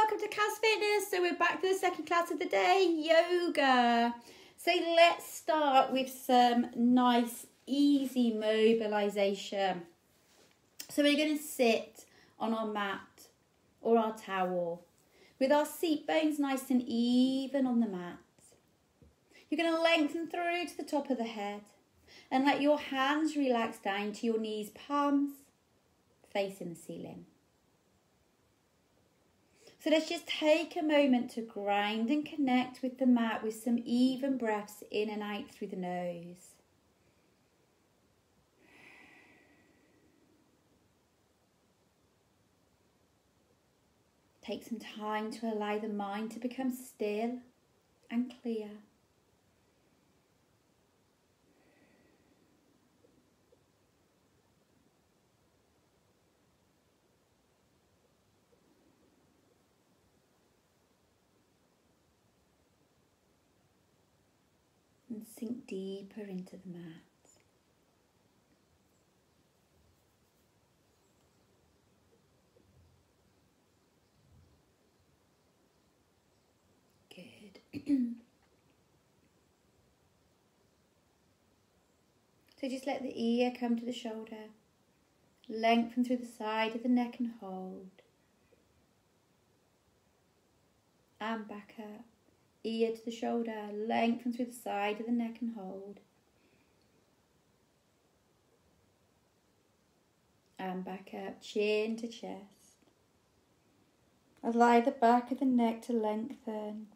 welcome to Kaz Fitness. So we're back for the second class of the day, yoga. So let's start with some nice, easy mobilization. So we're going to sit on our mat or our towel with our seat bones nice and even on the mat. You're going to lengthen through to the top of the head and let your hands relax down to your knees, palms facing the ceiling. So let's just take a moment to ground and connect with the mat with some even breaths in and out through the nose. Take some time to allow the mind to become still and clear. And sink deeper into the mat. Good. So just let the ear come to the shoulder. Lengthen through the side of the neck and hold. And back up. Ear to the shoulder, lengthen through the side of the neck and hold. And back up, chin to chest. Allow the back of the neck to lengthen.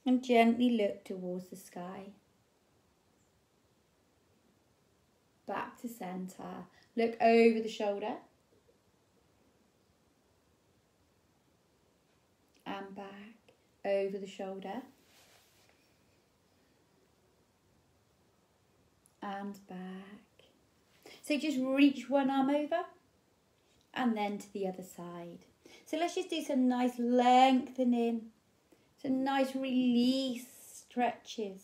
And gently look towards the sky. Back to centre. Look over the shoulder. And back over the shoulder and back. So just reach one arm over and then to the other side. So let's just do some nice lengthening, some nice release stretches.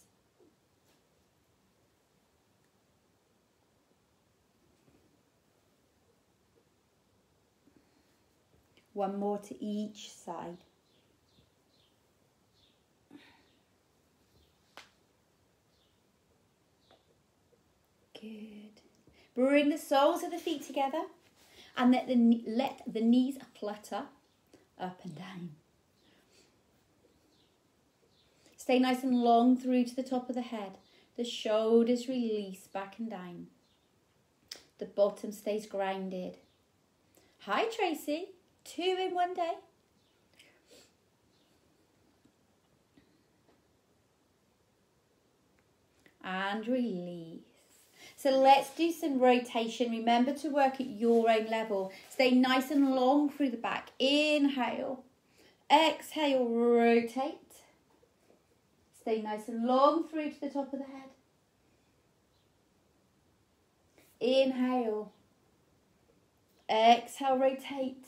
One more to each side. Good. Bring the soles of the feet together and let the knees flutter up and down. Stay nice and long through to the top of the head. The shoulders release back and down. The bottom stays grounded. Hi Tracy, 2 in 1 day. And release. So let's do some rotation. Remember to work at your own level. Stay nice and long through the back. Inhale. Exhale, rotate. Stay nice and long through to the top of the head. Inhale. Exhale, rotate.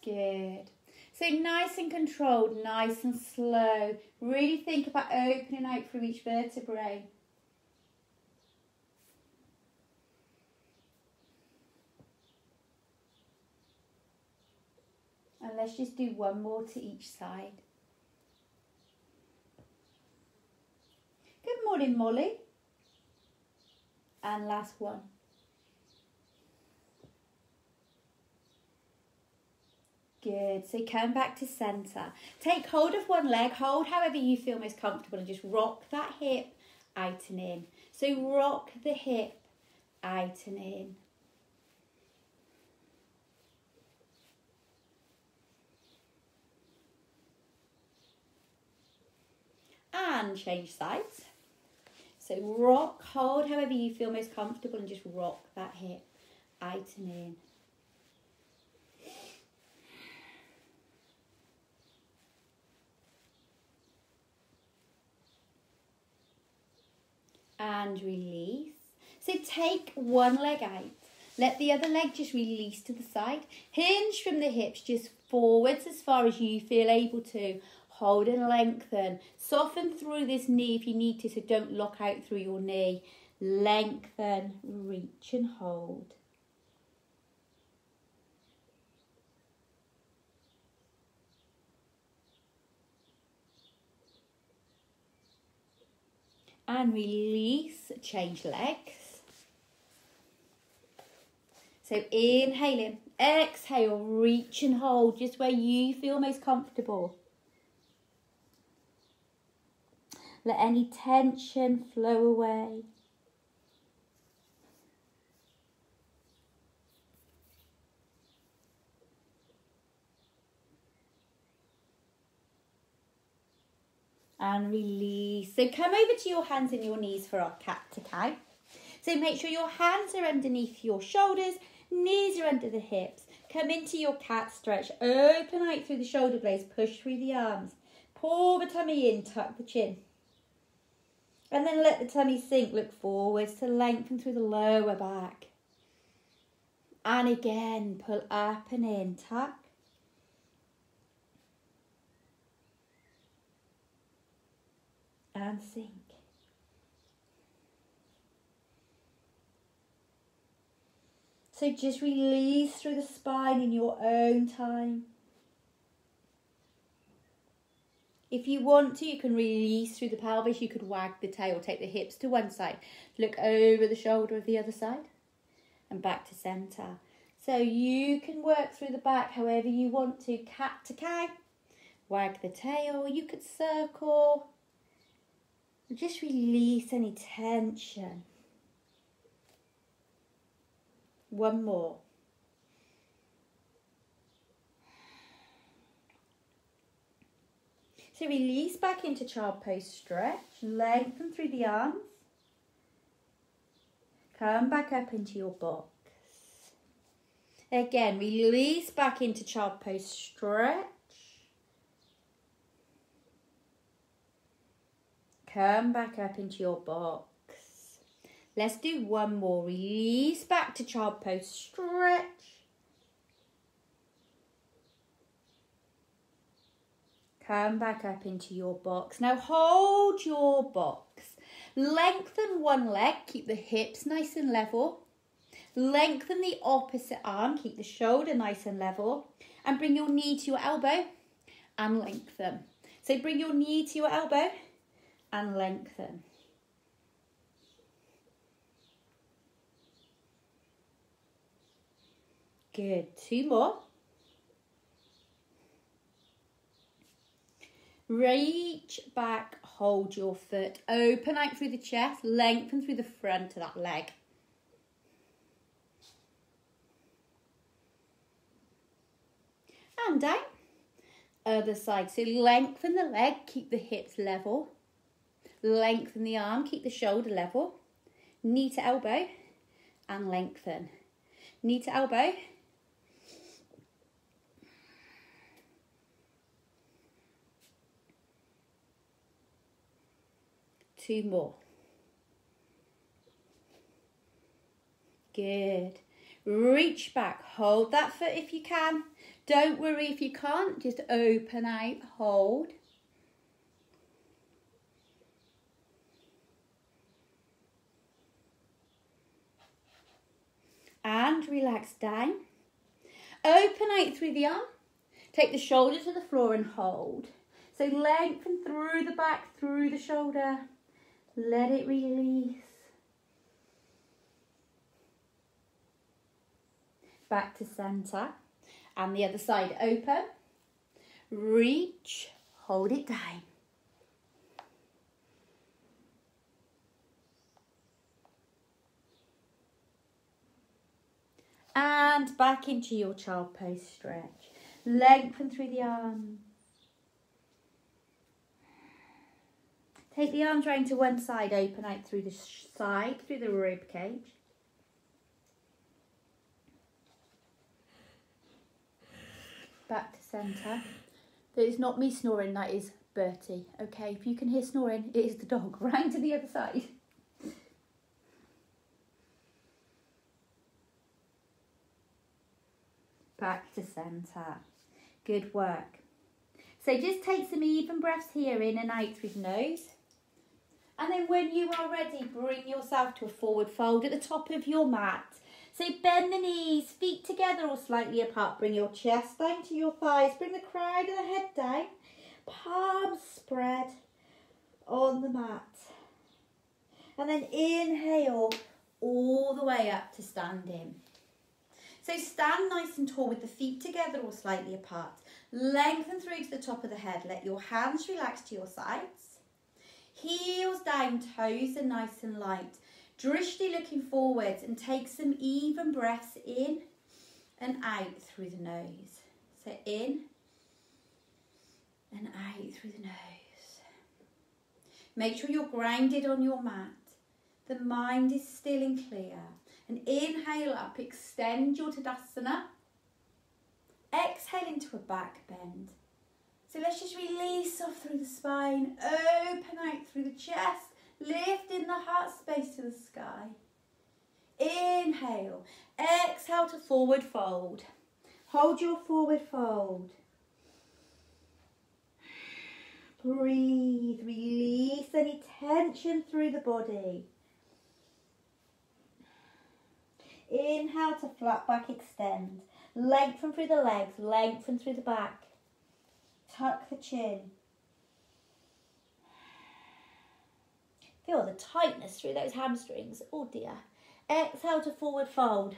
Good. So nice and controlled, nice and slow. Really think about opening out through each vertebrae. And let's just do one more to each side. Good morning, Molly. And last one. Good, so come back to centre. Take hold of one leg, hold however you feel most comfortable and just rock that hip out and in. So rock the hip out and in. And change sides. So rock, hold however you feel most comfortable and just rock that hip out and in. And release. So take one leg out. Let the other leg just release to the side. Hinge from the hips just forwards as far as you feel able to. Hold and lengthen. Soften through this knee if you need to, so don't lock out through your knee. Lengthen, reach and hold. And release, change legs. So inhaling, exhale, reach and hold just where you feel most comfortable. Let any tension flow away. And release. So come over to your hands and your knees for our cat to cow. So make sure your hands are underneath your shoulders, knees are under the hips. Come into your cat stretch. Open out through the shoulder blades, push through the arms. Pull the tummy in, tuck the chin. And then let the tummy sink, look forwards to lengthen through the lower back. And again, pull up and in, tuck. And sink. So just release through the spine in your own time. If you want to, you can release through the pelvis. You could wag the tail, take the hips to one side, look over the shoulder of the other side, and back to centre. So you can work through the back however you want to. Cat to cow, wag the tail, you could circle. Just release any tension. One more. So release back into child pose stretch. Lengthen through the arms. Come back up into your box. Again, release back into child pose stretch. Come back up into your box. Let's do one more. Release back to child pose, stretch. Come back up into your box. Now hold your box. Lengthen one leg, keep the hips nice and level. Lengthen the opposite arm, keep the shoulder nice and level. And bring your knee to your elbow and lengthen. So bring your knee to your elbow and lengthen. Good. Two more. Reach back, hold your foot. Open out through the chest, lengthen through the front of that leg. And down. Other side. So lengthen the leg, keep the hips level. Lengthen the arm, keep the shoulder level. Knee to elbow and lengthen. Knee to elbow. Two more. Good. Reach back, hold that foot if you can. Don't worry if you can't, just open out, hold. And relax down. Open out through the arm. Take the shoulder to the floor and hold. So lengthen through the back, through the shoulder. Let it release. Back to centre. And the other side open. Reach, hold it down. And back into your child pose stretch. Lengthen through the arms. Take the arms round to one side, open out through the side, through the rib cage. Back to centre. That is not me snoring, that is Bertie. Okay, if you can hear snoring, it is the dog. Round to the other side. Back to centre. Good work. So just take some even breaths here, in and out through the nose. And then when you are ready, bring yourself to a forward fold at the top of your mat. So bend the knees, feet together or slightly apart. Bring your chest down to your thighs. Bring the crown of the head down. Palms spread on the mat. And then inhale all the way up to standing. So stand nice and tall with the feet together or slightly apart. Lengthen through to the top of the head. Let your hands relax to your sides. Heels down, toes are nice and light. Drishti looking forwards, and take some even breaths in and out through the nose. So in and out through the nose. Make sure you're grounded on your mat. The mind is still and clear. And inhale up, extend your Tadasana. Exhale into a back bend. So let's just release off through the spine, open out through the chest, lift in the heart space to the sky. Inhale, exhale to forward fold. Hold your forward fold. Breathe, release any tension through the body. Inhale to flat back extend. Lengthen through the legs, lengthen through the back. Tuck the chin. Feel the tightness through those hamstrings. Oh dear. Exhale to forward fold.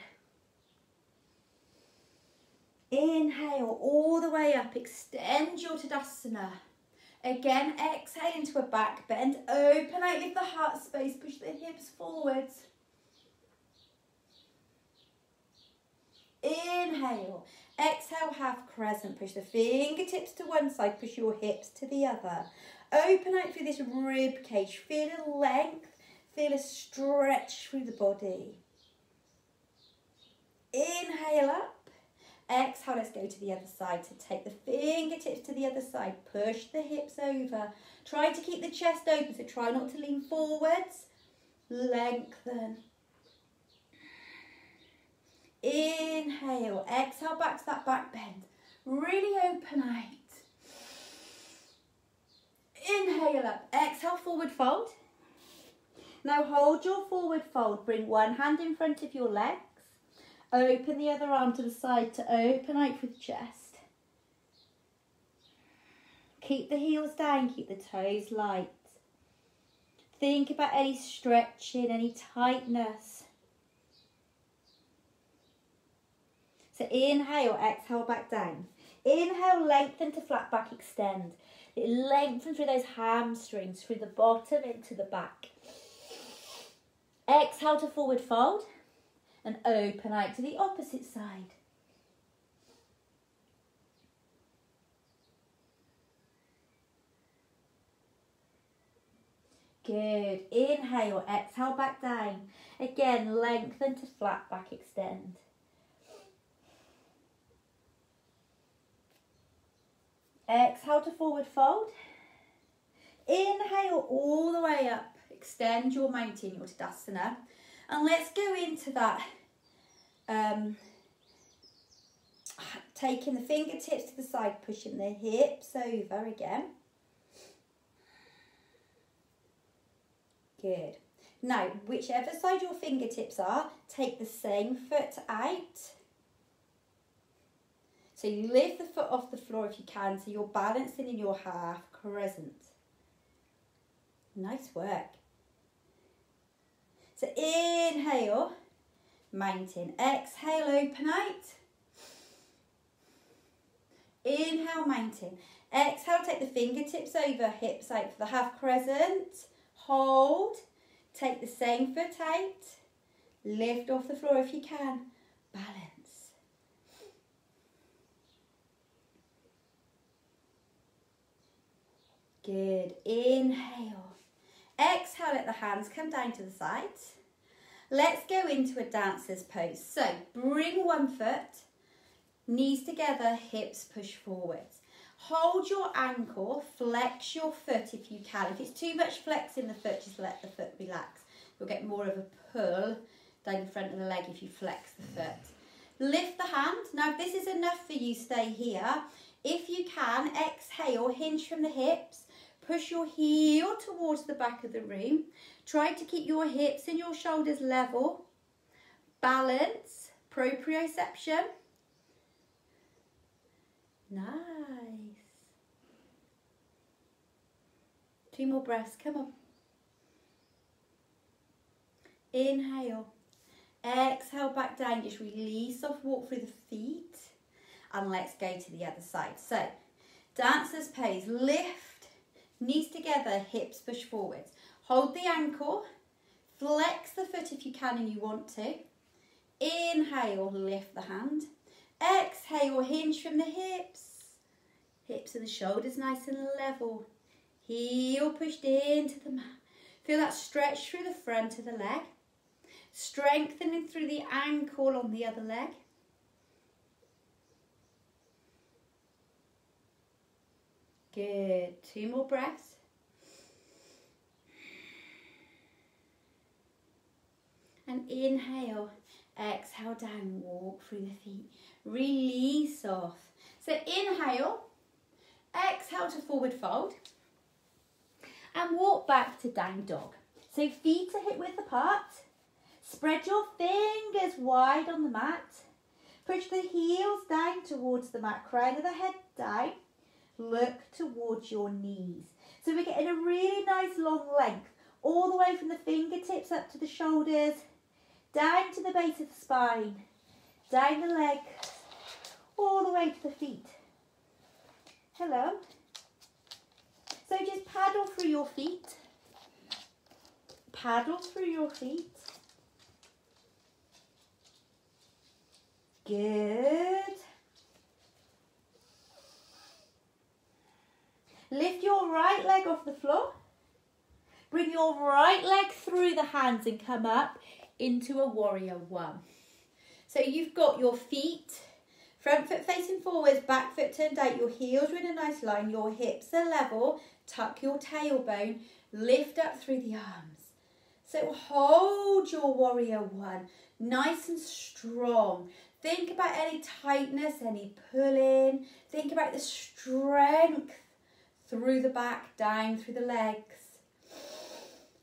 Inhale all the way up. Extend your Tadasana. Again, exhale into a back bend. Open out, lift the heart space. Push the hips forwards. Inhale. Exhale, half crescent. Push the fingertips to one side. Push your hips to the other. Open out through this rib cage. Feel a length. Feel a stretch through the body. Inhale up. Exhale, let's go to the other side. So take the fingertips to the other side. Push the hips over. Try to keep the chest open. So try not to lean forwards. Lengthen. Inhale, exhale back to that back bend. Really open out. Inhale up, exhale forward fold. Now hold your forward fold. Bring one hand in front of your legs. Open the other arm to the side to open out through the chest. Keep the heels down, keep the toes light. Think about any stretching, any tightness. So inhale, exhale back down. Inhale, lengthen to flat back extend. Lengthen through those hamstrings, through the bottom into the back. Exhale to forward fold and open out to the opposite side. Good. Inhale, exhale back down. Again, lengthen to flat back extend. Exhale to forward fold. Inhale all the way up. Extend your mountain, your Tadasana. And let's go into that. Taking the fingertips to the side, pushing the hips over again. Good. Now, whichever side your fingertips are, take the same foot out. So you lift the foot off the floor if you can, so you're balancing in your half crescent. Nice work. So inhale, mountain. Exhale, open out. Inhale, mountain. Exhale, take the fingertips over, hips out for the half crescent. Hold. Take the same foot out. Lift off the floor if you can. Balance. Good. Inhale. Exhale, let the hands come down to the sides. Let's go into a dancer's pose. So bring one foot, knees together, hips push forwards. Hold your ankle, flex your foot if you can. If it's too much flex in the foot, just let the foot relax. You'll get more of a pull down the front of the leg if you flex the foot. Lift the hand. Now if this is enough for you, stay here. If you can, exhale, hinge from the hips. Push your heel towards the back of the room. Try to keep your hips and your shoulders level. Balance, proprioception. Nice. 2 more breaths, come on. Inhale. Exhale back down, just release off, walk through the feet. And let's go to the other side. So, dancer's pose, lift, knees together, hips push forwards. Hold the ankle, flex the foot if you can and you want to. Inhale, lift the hand. Exhale, hinge from the hips. Hips and the shoulders nice and level. Heel pushed into the mat. Feel that stretch through the front of the leg. Strengthening through the ankle on the other leg. Good. 2 more breaths. And inhale. Exhale down. Walk through the feet. Release off. So inhale. Exhale to forward fold. And walk back to down dog. So feet are hip width apart. Spread your fingers wide on the mat. Push the heels down towards the mat. Crown of the head down. Look towards your knees. So we're getting a really nice long length all the way from the fingertips up to the shoulders, down to the base of the spine, down the legs, all the way to the feet. Hello. So just paddle through your feet. Paddle through your feet. Good. Lift your right leg off the floor. Bring your right leg through the hands and come up into a warrior one. So you've got your feet, front foot facing forwards, back foot turned out, your heels are in a nice line, your hips are level, tuck your tailbone, lift up through the arms. So hold your warrior one, nice and strong. Think about any tightness, any pulling. Think about the strength through the back, down through the legs.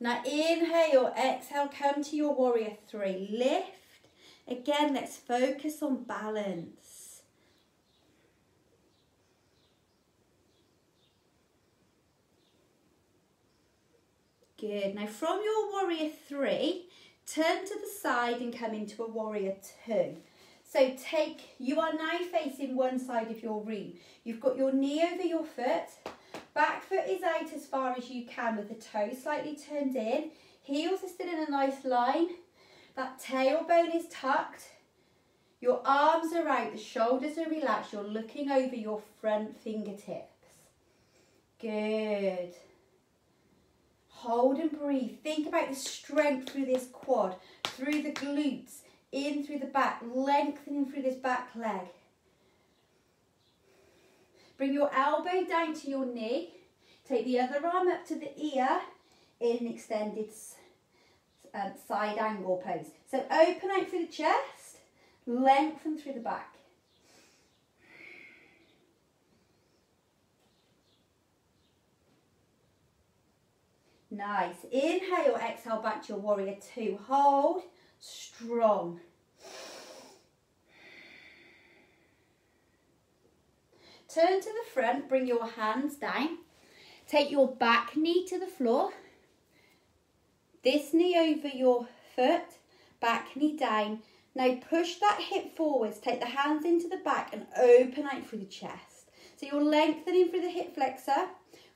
Now inhale, exhale, come to your warrior three. Lift. Again, let's focus on balance. Good. Now from your warrior three, turn to the side and come into a warrior two. So you are now facing one side of your room. You've got your knee over your foot. Back foot is out as far as you can with the toes slightly turned in. Heels are still in a nice line. That tailbone is tucked. Your arms are out, the shoulders are relaxed. You're looking over your front fingertips. Good. Hold and breathe. Think about the strength through this quad, through the glutes, in through the back, lengthening through this back leg. Bring your elbow down to your knee. Take the other arm up to the ear in an extended side angle pose. So open out through the chest, lengthen through the back. Nice. Inhale, exhale back to your warrior two. Hold, strong. Turn to the front, bring your hands down. Take your back knee to the floor. This knee over your foot, back knee down. Now push that hip forwards, take the hands into the back and open out through the chest. So you're lengthening through the hip flexor,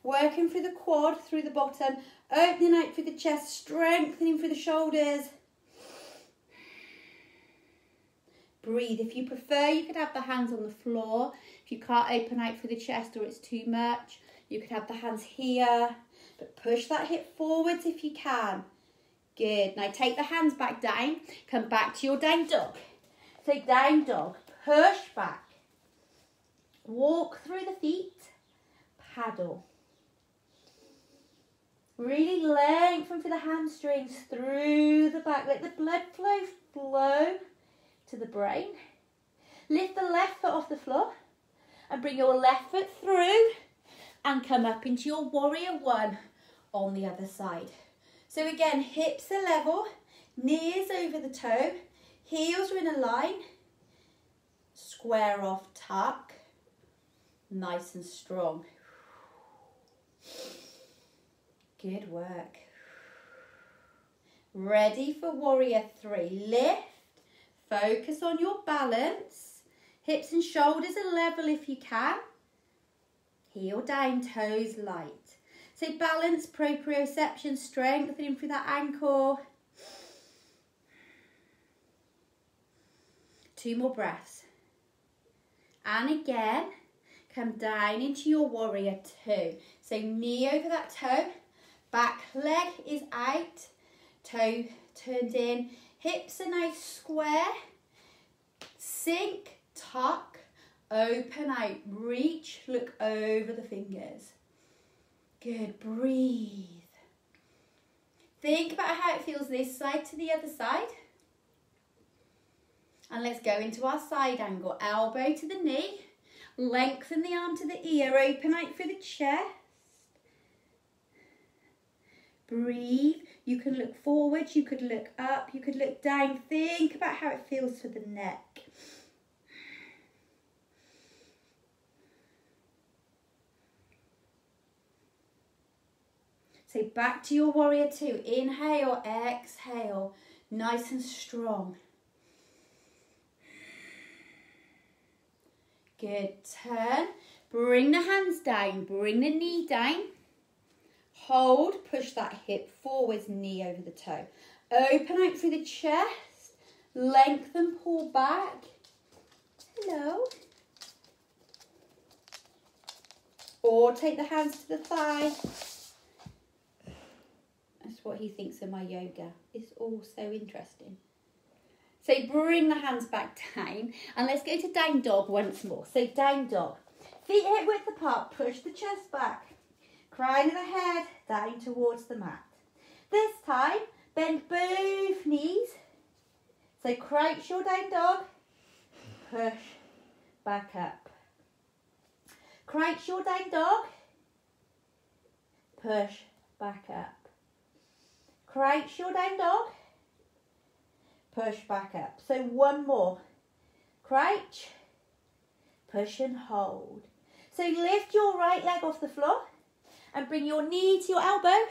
working through the quad, through the bottom, opening out through the chest, strengthening through the shoulders. Breathe. If you prefer, you could have the hands on the floor. If you can't open out through the chest or it's too much, you could have the hands here. But push that hip forwards if you can. Good. Now take the hands back down. Come back to your down dog. So down dog. Push back. Walk through the feet. Paddle. Really lengthen through the hamstrings, through the back. Let the blood flow to the brain. Lift the left foot off the floor and bring your left foot through and come up into your warrior one on the other side. So again, hips are level, knees over the toe, heels are in a line, square off, tuck, nice and strong. Good work. Ready for warrior three. Lift, focus on your balance. Hips and shoulders are level if you can. Heel down, toes light. So balance, proprioception, strengthening through that ankle. 2 more breaths. And again, come down into your warrior two. So knee over that toe, back leg is out, toe turned in, hips are nice square, sink, tuck, open out, reach, look over the fingers. Good, breathe. Think about how it feels this side to the other side. And let's go into our side angle. Elbow to the knee, lengthen the arm to the ear, open out for the chest. Breathe. You can look forward, you could look up, you could look down. Think about how it feels for the neck. So back to your warrior two. Inhale, exhale, nice and strong. Good, turn, bring the hands down, bring the knee down. Hold, push that hip forwards, knee over the toe. Open out through the chest, lengthen, pull back. Hello. Or take the hands to the thigh. That's what he thinks of my yoga. It's all so interesting. So bring the hands back down and let's go to down dog once more. So down dog. Feet hip width apart, push the chest back. Crown of the head down towards the mat. This time, bend both knees. So crouch your down dog, push back up. Crouch your down dog, push back up. Crouch your down dog, push back up. So one more. Crouch, push and hold. So lift your right leg off the floor and bring your knee to your elbow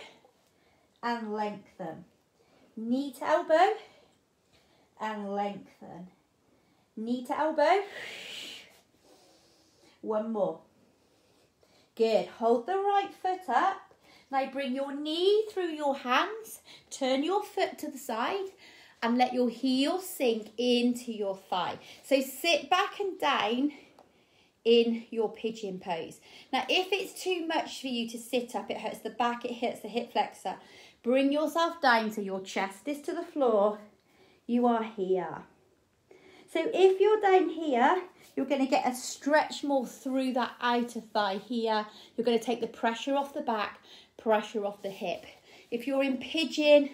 and lengthen. Knee to elbow and lengthen. Knee to elbow. One more. Good. Hold the right foot up. Now bring your knee through your hands. Turn your foot to the side and let your heel sink into your thigh. So sit back and down in your pigeon pose. Now, if it's too much for you to sit up, it hurts the back, it hurts the hip flexor, bring yourself down so your chest is to the floor. You are here. So if you're down here, you're going to get a stretch more through that outer thigh here. You're going to take the pressure off the back, pressure off the hip. If you're in pigeon,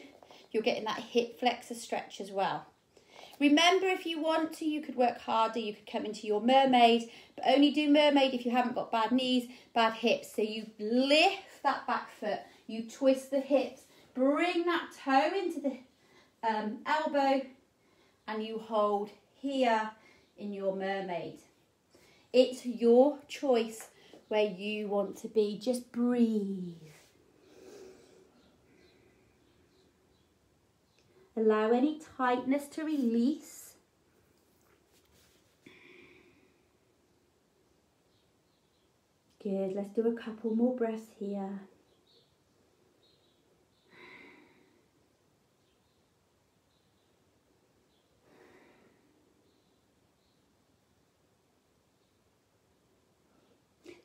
you're getting that hip flexor stretch as well. Remember, if you want to, you could work harder. You could come into your mermaid, but only do mermaid if you haven't got bad knees, bad hips. So you lift that back foot, you twist the hips, bring that toe into the elbow, and you hold here in your mermaid. It's your choice where you want to be. Just breathe. Allow any tightness to release. Good, let's do a couple more breaths here.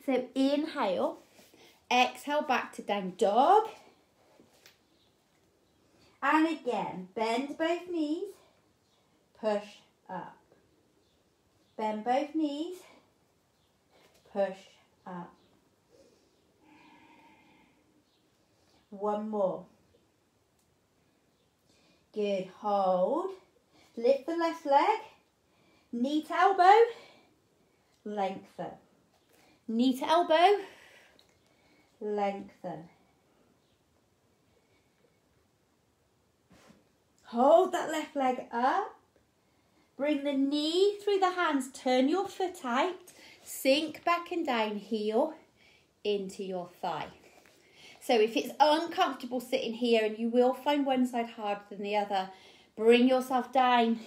So inhale, exhale back to down dog. And again, bend both knees, push up. Bend both knees, push up. One more. Good, hold. Lift the left leg, knee to elbow, lengthen. Knee to elbow, lengthen. Hold that left leg up. Bring the knee through the hands. Turn your foot out. Sink back and down, heel into your thigh. So if it's uncomfortable sitting here, and you will find one side harder than the other, bring yourself down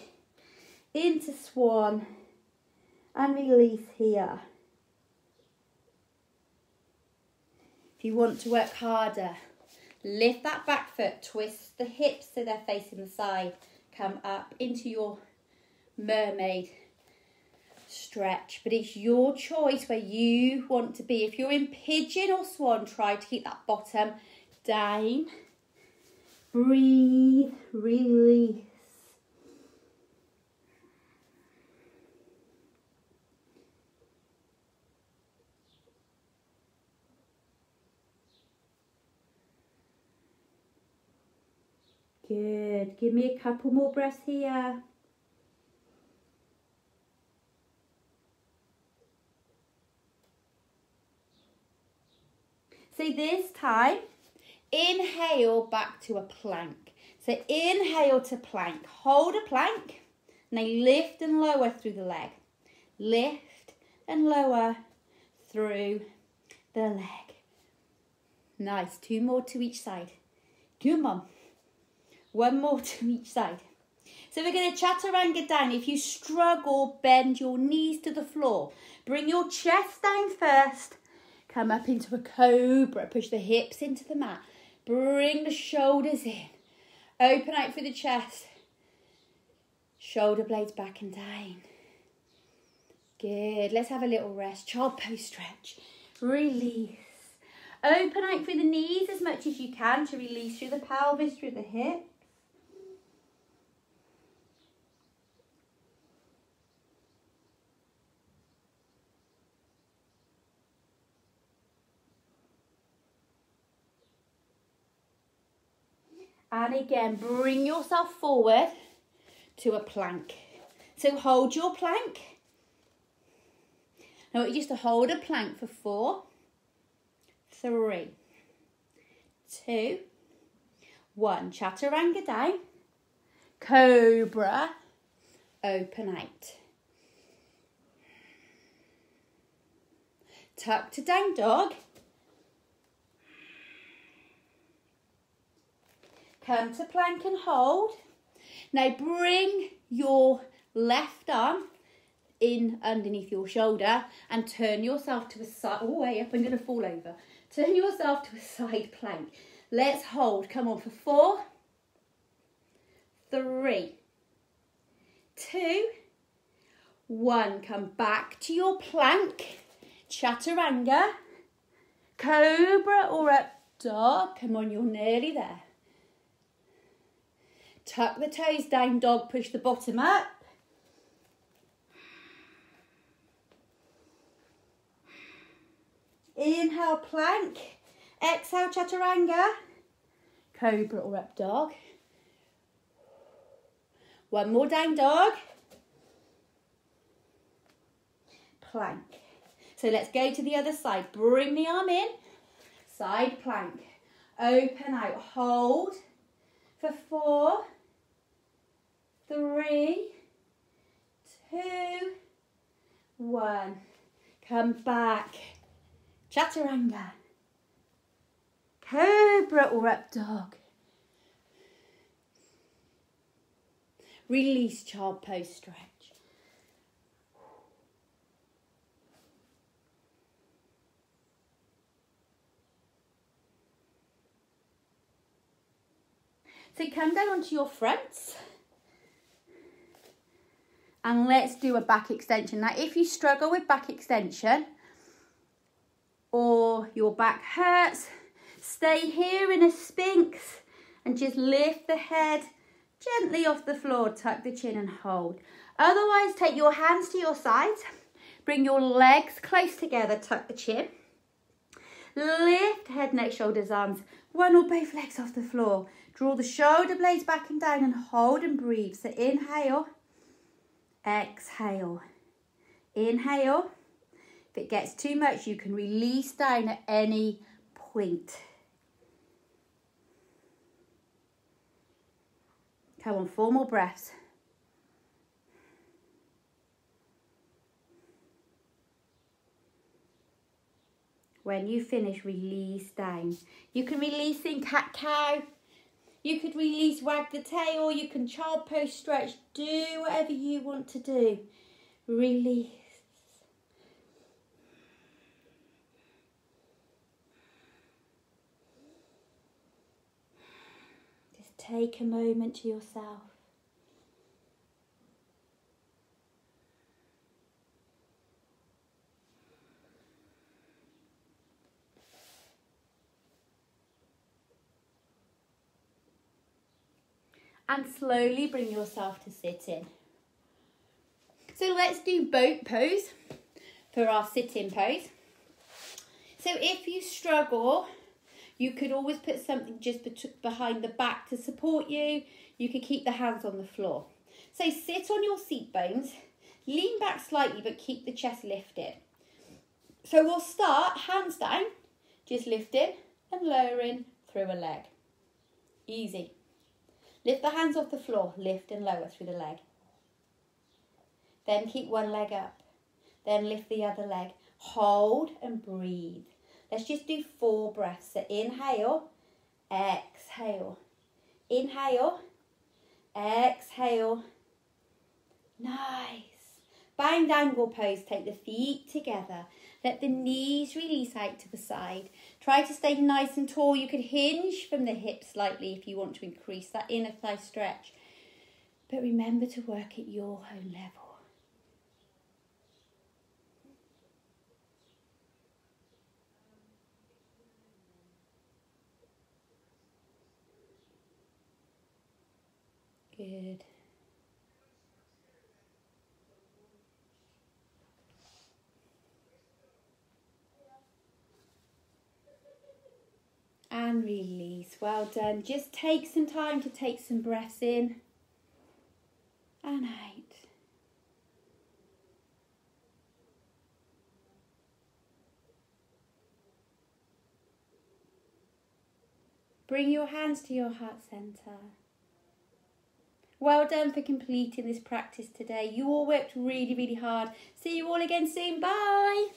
into swan and release here. If you want to work harder, lift that back foot, twist the hips so they're facing the side. Come up into your mermaid stretch. But it's your choice where you want to be. If you're in pigeon or swan, try to keep that bottom down. Breathe, release. Good. Give me a couple more breaths here. So this time, inhale back to a plank. So inhale to plank. Hold a plank. Now lift and lower through the leg. Lift and lower through the leg. Nice. 2 more to each side. Come on. 1 more to each side. So we're going to chaturanga down. If you struggle, bend your knees to the floor. Bring your chest down first. Come up into a cobra. Push the hips into the mat. Bring the shoulders in. Open out through the chest. Shoulder blades back and down. Good. Let's have a little rest. Child pose stretch. Release. Open out through the knees as much as you can to release through the pelvis, through the hips. And again, bring yourself forward to a plank. So hold your plank. Now I want you just to hold a plank for 4, 3, 2, 1. Chaturanga down. Cobra. Open out. Tuck to down dog. Come to plank and hold. Now bring your left arm in underneath your shoulder and turn yourself to a side. Oh, way up, I'm going to fall over. Turn yourself to a side plank. Let's hold. Come on for 4, 3, 2, 1. Come back to your plank. Chaturanga. Cobra or up dog. Come on, you're nearly there. Tuck the toes down, dog, push the bottom up. Inhale, plank. Exhale, chaturanga. Cobra or up dog. 1 more down dog. Plank. So let's go to the other side. Bring the arm in. Side plank. Open out. Hold for 4, 3, 2, 1. Come back. Chaturanga. Cobra or up dog. Release, child pose stretch. So come down onto your fronts. And let's do a back extension. Now, if you struggle with back extension or your back hurts, stay here in a sphinx and just lift the head gently off the floor. Tuck the chin and hold. Otherwise, take your hands to your sides. Bring your legs close together. Tuck the chin. Lift head, neck, shoulders, arms. 1 or both legs off the floor. Draw the shoulder blades back and down and hold and breathe. So inhale. Exhale. Inhale. If it gets too much, you can release down at any point. Come on, 4 more breaths. When you finish, release down. You can release in cat-cow. You could release wag the tail. You can child pose stretch. Do whatever you want to do. Release. Just take a moment to yourself. And slowly bring yourself to sitting. So let's do boat pose for our sitting pose. So if you struggle, you could always put something just behind the back to support you. You could keep the hands on the floor. So sit on your seat bones, lean back slightly but keep the chest lifted. So we'll start hands down, just lifting and lowering through a leg. Easy. Lift the hands off the floor, lift and lower through the leg. Then keep one leg up. Then lift the other leg. Hold and breathe. Let's just do 4 breaths. So inhale, exhale. Inhale, exhale. Nice. Bind angle pose. Take the feet together. Let the knees release out to the side. Try to stay nice and tall. You could hinge from the hips slightly if you want to increase that inner thigh stretch. But remember to work at your own level. Good. And release. Well done. Just take some time to take some breaths in and out. Bring your hands to your heart center. Well done for completing this practice today. You all worked really, really hard. See you all again soon. Bye.